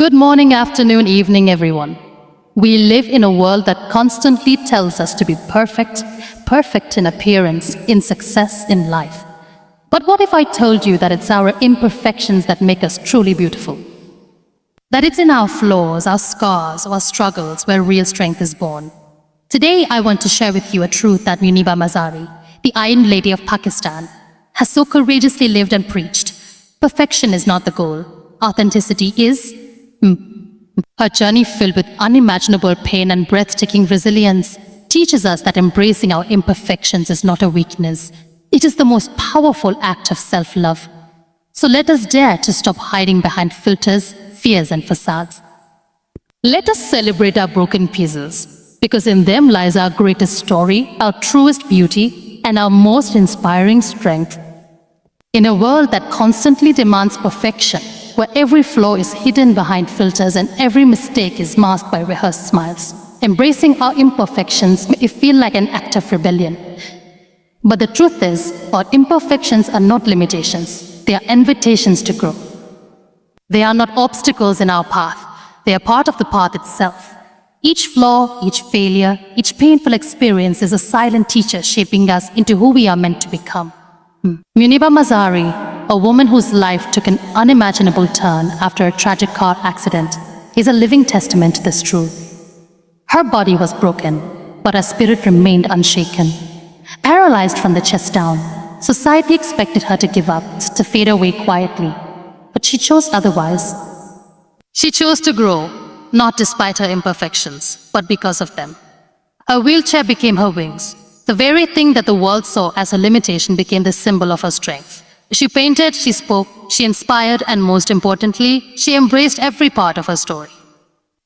Good morning, afternoon, evening, everyone. We live in a world that constantly tells us to be perfect, perfect in appearance, in success, in life. But what if I told you that it's our imperfections that make us truly beautiful? That it's in our flaws, our scars, our struggles where real strength is born. Today, I want to share with you a truth that Muniba Mazari, the Iron Lady of Pakistan, has so courageously lived and preached. Perfection is not the goal. Authenticity is. Her journey, filled with unimaginable pain and breathtaking resilience, teaches us that embracing our imperfections is not a weakness. It is the most powerful act of self-love. So let us dare to stop hiding behind filters, fears, and facades. Let us celebrate our broken pieces, because in them lies our greatest story, our truest beauty, and our most inspiring strength. In a world that constantly demands perfection, where every flaw is hidden behind filters and every mistake is masked by rehearsed smiles, embracing our imperfections may feel like an act of rebellion. But the truth is, our imperfections are not limitations. They are invitations to grow. They are not obstacles in our path. They are part of the path itself. Each flaw, each failure, each painful experience is a silent teacher shaping us into who we are meant to become. Muniba Mazari, a woman whose life took an unimaginable turn after a tragic car accident, is a living testament to this truth. Her body was broken, but her spirit remained unshaken. Paralyzed from the chest down, society expected her to give up, to fade away quietly. But she chose otherwise. She chose to grow, not despite her imperfections, but because of them. Her wheelchair became her wings. The very thing that the world saw as a limitation became the symbol of her strength. She painted, she spoke, she inspired, and most importantly, she embraced every part of her story.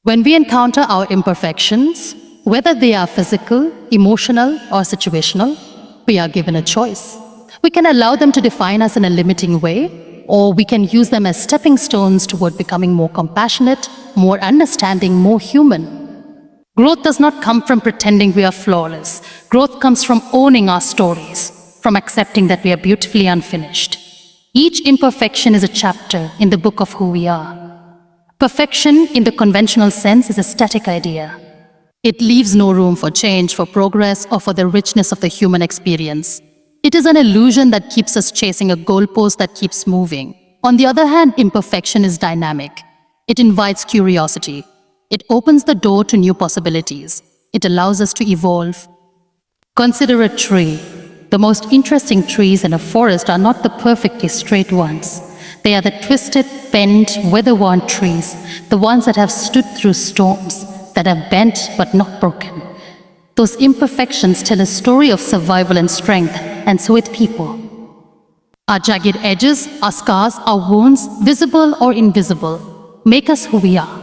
When we encounter our imperfections, whether they are physical, emotional, or situational, we are given a choice. We can allow them to define us in a limiting way, or we can use them as stepping stones toward becoming more compassionate, more understanding, more human. Growth does not come from pretending we are flawless. Growth comes from owning our stories, from accepting that we are beautifully unfinished. Each imperfection is a chapter in the book of who we are. Perfection, in the conventional sense, is a static idea. It leaves no room for change, for progress, or for the richness of the human experience. It is an illusion that keeps us chasing a goalpost that keeps moving. On the other hand, imperfection is dynamic. It invites curiosity. It opens the door to new possibilities. It allows us to evolve. Consider a tree. The most interesting trees in a forest are not the perfectly straight ones. They are the twisted, bent, weather-worn trees, the ones that have stood through storms, that have bent but not broken. Those imperfections tell a story of survival and strength, and so with people. Our jagged edges, our scars, our wounds, visible or invisible, make us who we are.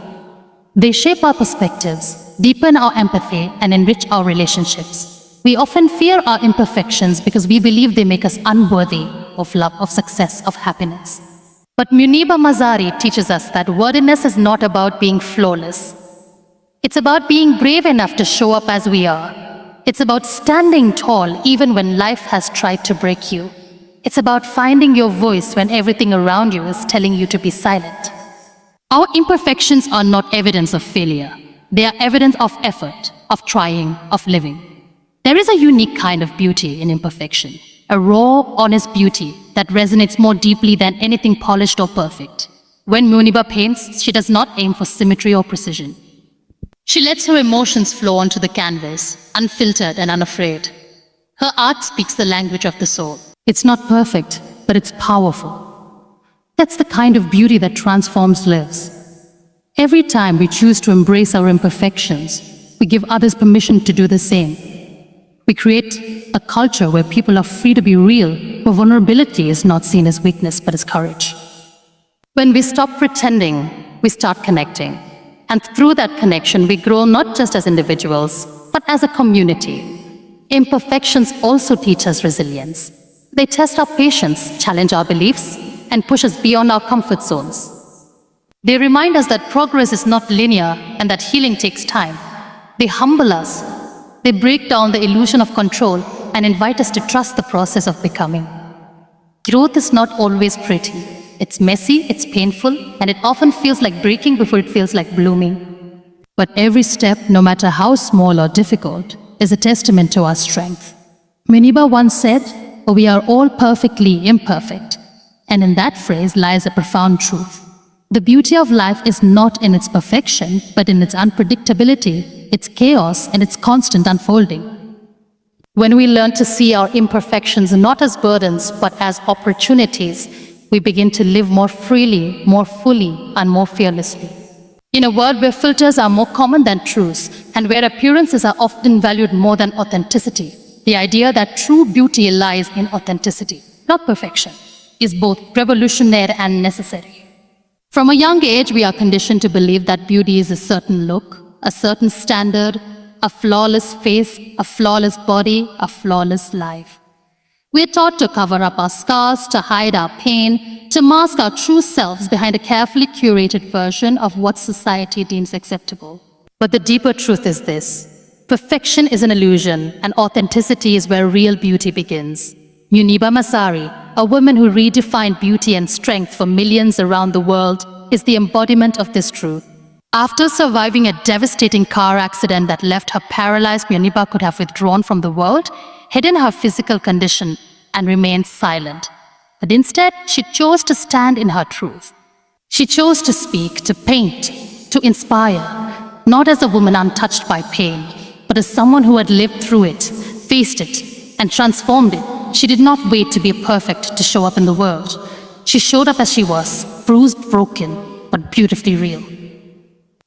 They shape our perspectives, deepen our empathy, and enrich our relationships. We often fear our imperfections because we believe they make us unworthy of love, of success, of happiness. But Muniba Mazari teaches us that worthiness is not about being flawless. It's about being brave enough to show up as we are. It's about standing tall even when life has tried to break you. It's about finding your voice when everything around you is telling you to be silent. Our imperfections are not evidence of failure. They are evidence of effort, of trying, of living. There is a unique kind of beauty in imperfection, a raw, honest beauty that resonates more deeply than anything polished or perfect. When Muniba paints, she does not aim for symmetry or precision. She lets her emotions flow onto the canvas, unfiltered and unafraid. Her art speaks the language of the soul. It's not perfect, but it's powerful. That's the kind of beauty that transforms lives. Every time we choose to embrace our imperfections, we give others permission to do the same. We create a culture where people are free to be real, where vulnerability is not seen as weakness but as courage. When we stop pretending, we start connecting. And through that connection, we grow not just as individuals, but as a community. Imperfections also teach us resilience. They test our patience, challenge our beliefs, and push us beyond our comfort zones. They remind us that progress is not linear and that healing takes time. They humble us. They break down the illusion of control and invite us to trust the process of becoming. Growth is not always pretty. It's messy, it's painful, and it often feels like breaking before it feels like blooming. But every step, no matter how small or difficult, is a testament to our strength. Muniba once said, "We are all perfectly imperfect." And in that phrase lies a profound truth. The beauty of life is not in its perfection, but in its unpredictability, its chaos, and its constant unfolding. When we learn to see our imperfections not as burdens, but as opportunities, we begin to live more freely, more fully, and more fearlessly. In a world where filters are more common than truths, and where appearances are often valued more than authenticity, the idea that true beauty lies in authenticity, not perfection, is both revolutionary and necessary. From a young age, we are conditioned to believe that beauty is a certain look, a certain standard, a flawless face, a flawless body, a flawless life. We are taught to cover up our scars, to hide our pain, to mask our true selves behind a carefully curated version of what society deems acceptable. But the deeper truth is this: perfection is an illusion, and authenticity is where real beauty begins. Muniba Mazari, a woman who redefined beauty and strength for millions around the world, is the embodiment of this truth. After surviving a devastating car accident that left her paralyzed, Muniba could have withdrawn from the world, hidden her physical condition, and remained silent. But instead, she chose to stand in her truth. She chose to speak, to paint, to inspire, not as a woman untouched by pain, but as someone who had lived through it, faced it, and transformed it. She did not wait to be perfect to show up in the world. She showed up as she was, bruised, broken, but beautifully real.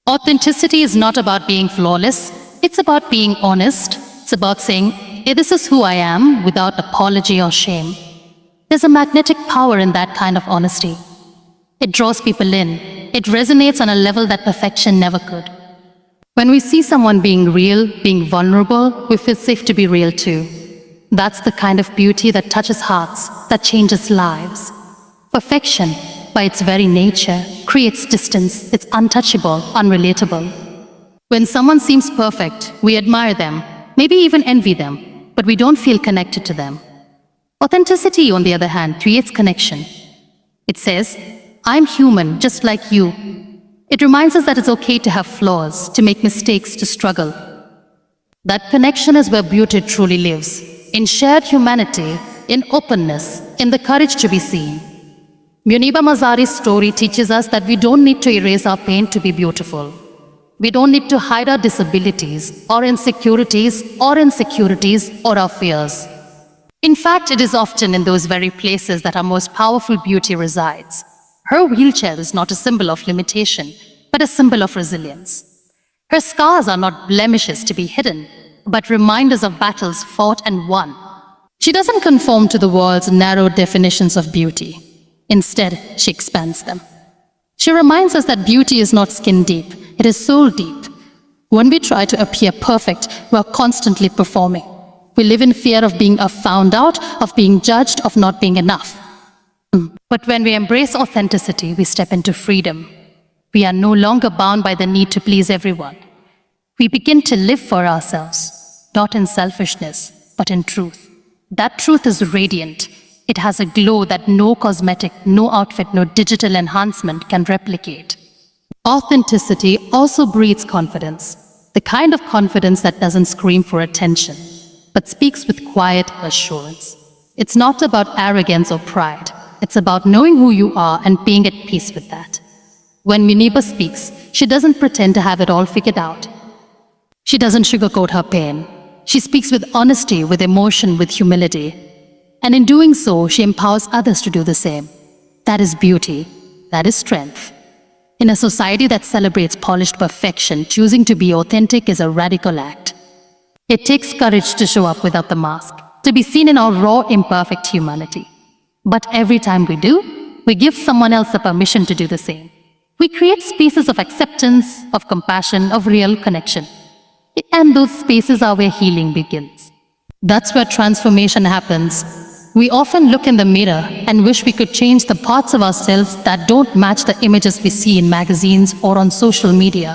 Authenticity is not about being flawless. It's about being honest. It's about saying, "Hey, this is who I am," without apology or shame. There's a magnetic power in that kind of honesty. It draws people in. It resonates on a level that perfection never could. When we see someone being real, being vulnerable, we feel safe to be real too. That's the kind of beauty that touches hearts, that changes lives. Perfection, by its very nature, creates distance. It's untouchable, unrelatable. When someone seems perfect, we admire them, maybe even envy them, but we don't feel connected to them. Authenticity, on the other hand, creates connection. It says, "I'm human, just like you." It reminds us that it's okay to have flaws, to make mistakes, to struggle. That connection is where beauty truly lives, in shared humanity, in openness, in the courage to be seen. Muniba Mazari's story teaches us that we don't need to erase our pain to be beautiful. We don't need to hide our disabilities, or insecurities, or our fears. In fact, it is often in those very places that our most powerful beauty resides. Her wheelchair is not a symbol of limitation, but a symbol of resilience. Her scars are not blemishes to be hidden, but reminders of battles fought and won. She doesn't conform to the world's narrow definitions of beauty. Instead, she expands them. She reminds us that beauty is not skin deep, it is soul deep. When we try to appear perfect, we're constantly performing. We live in fear of being found out, of being judged, of not being enough. But when we embrace authenticity, we step into freedom. We are no longer bound by the need to please everyone. We begin to live for ourselves, not in selfishness, but in truth. That truth is radiant. It has a glow that no cosmetic, no outfit, no digital enhancement can replicate. Authenticity also breeds confidence, the kind of confidence that doesn't scream for attention, but speaks with quiet assurance. It's not about arrogance or pride. It's about knowing who you are and being at peace with that. When Muniba speaks, she doesn't pretend to have it all figured out. She doesn't sugarcoat her pain. She speaks with honesty, with emotion, with humility. And in doing so, she empowers others to do the same. That is beauty. That is strength. In a society that celebrates polished perfection, choosing to be authentic is a radical act. It takes courage to show up without the mask, to be seen in our raw, imperfect humanity. But every time we do, we give someone else the permission to do the same. We create spaces of acceptance, of compassion, of real connection. And those spaces are where healing begins. That's where transformation happens. We often look in the mirror and wish we could change the parts of ourselves that don't match the images we see in magazines or on social media.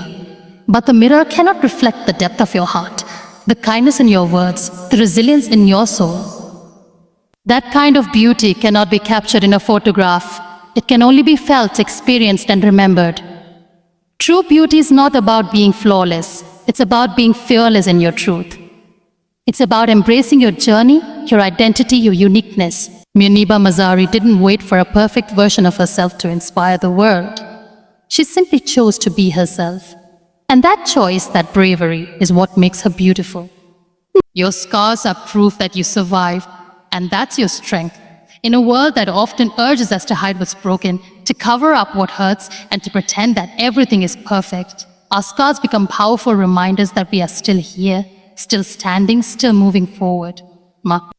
But the mirror cannot reflect the depth of your heart, the kindness in your words, the resilience in your soul. That kind of beauty cannot be captured in a photograph. It can only be felt, experienced, and remembered. True beauty is not about being flawless. It's about being fearless in your truth. It's about embracing your journey, your identity, your uniqueness. Muniba Mazari didn't wait for a perfect version of herself to inspire the world. She simply chose to be herself. And that choice, that bravery, is what makes her beautiful. Your scars are proof that you survived, and that's your strength. In a world that often urges us to hide what's broken, to cover up what hurts, and to pretend that everything is perfect, our scars become powerful reminders that we are still here, still standing, still moving forward.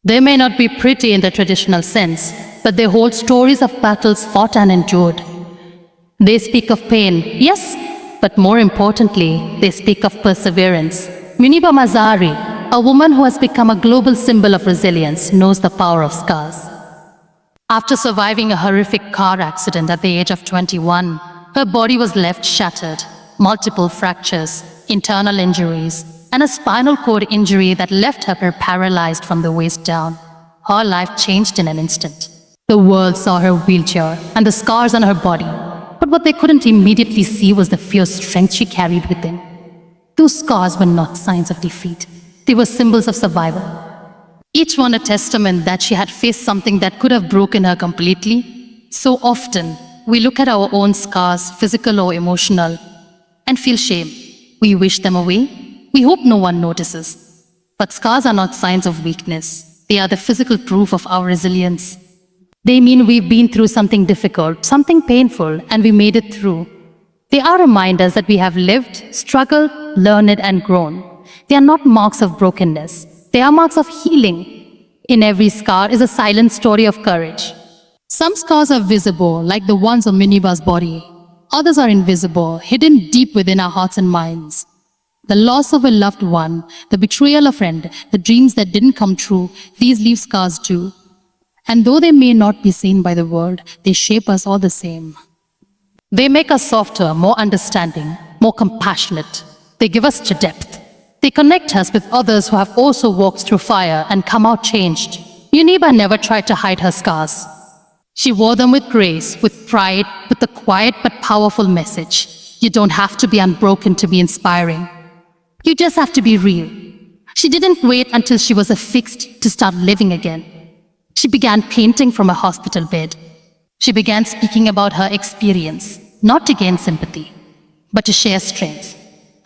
They may not be pretty in the traditional sense, but they hold stories of battles fought and endured. They speak of pain, yes, but more importantly, they speak of perseverance. Muniba Mazari, a woman who has become a global symbol of resilience, knows the power of scars. After surviving a horrific car accident at the age of 21, her body was left shattered, multiple fractures, internal injuries, and a spinal cord injury that left her paralyzed from the waist down. Her life changed in an instant. The world saw her wheelchair and the scars on her body, but what they couldn't immediately see was the fierce strength she carried within. Those scars were not signs of defeat. They were symbols of survival. Each one a testament that she had faced something that could have broken her completely. So often, we look at our own scars, physical or emotional, and feel shame. We wish them away. We hope no one notices. But scars are not signs of weakness. They are the physical proof of our resilience. They mean we've been through something difficult, something painful, and we made it through. They are reminders that we have lived, struggled, learned, and grown. They are not marks of brokenness. They are marks of healing. In every scar is a silent story of courage. Some scars are visible, like the ones on Muniba's body. Others are invisible, hidden deep within our hearts and minds. The loss of a loved one, the betrayal of a friend, the dreams that didn't come true, these leave scars too. And though they may not be seen by the world, they shape us all the same. They make us softer, more understanding, more compassionate. They give us depth. They connect us with others who have also walked through fire and come out changed. Muniba never tried to hide her scars. She wore them with grace, with pride, with a quiet but powerful message. You don't have to be unbroken to be inspiring. You just have to be real. She didn't wait until she was affixed to start living again. She began painting from a hospital bed. She began speaking about her experience, not to gain sympathy, but to share strength.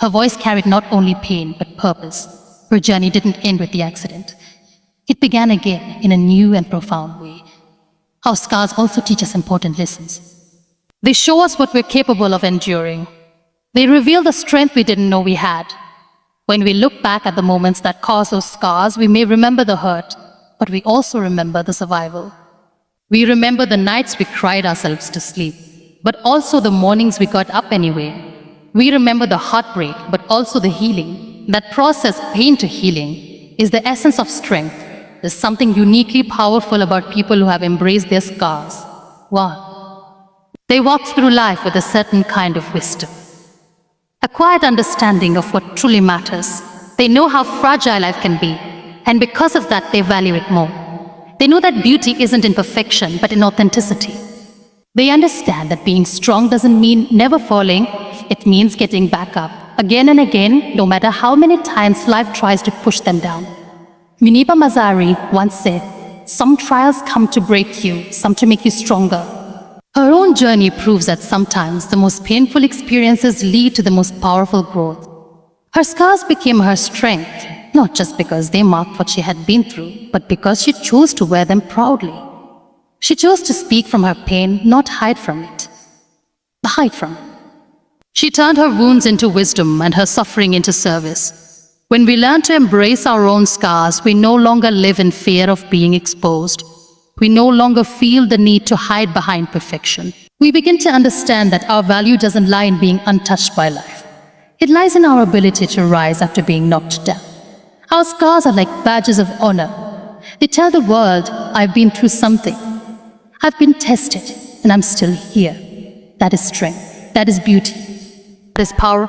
Her voice carried not only pain, but purpose. Her journey didn't end with the accident. It began again in a new and profound way. Our scars also teach us important lessons. They show us what we're capable of enduring. They reveal the strength we didn't know we had. When we look back at the moments that caused those scars, we may remember the hurt, but we also remember the survival. We remember the nights we cried ourselves to sleep, but also the mornings we got up anyway. We remember the heartbreak, but also the healing. That process, pain to healing, is the essence of strength. There's something uniquely powerful about people who have embraced their scars. One, they walk through life with a certain kind of wisdom. A quiet understanding of what truly matters. They know how fragile life can be, and because of that, they value it more. They know that beauty isn't in perfection, but in authenticity. They understand that being strong doesn't mean never falling. It means getting back up, again and again, no matter how many times life tries to push them down. Muniba Mazari once said, "Some trials come to break you, some to make you stronger." Her own journey proves that sometimes the most painful experiences lead to the most powerful growth. Her scars became her strength, not just because they marked what she had been through, but because she chose to wear them proudly. She chose to speak from her pain, not hide from it. Hide from it. She turned her wounds into wisdom and her suffering into service. When we learn to embrace our own scars, we no longer live in fear of being exposed. We no longer feel the need to hide behind perfection. We begin to understand that our value doesn't lie in being untouched by life. It lies in our ability to rise after being knocked down. Our scars are like badges of honor. They tell the world, I've been through something. I've been tested, and I'm still here. That is strength. That is beauty. That is power.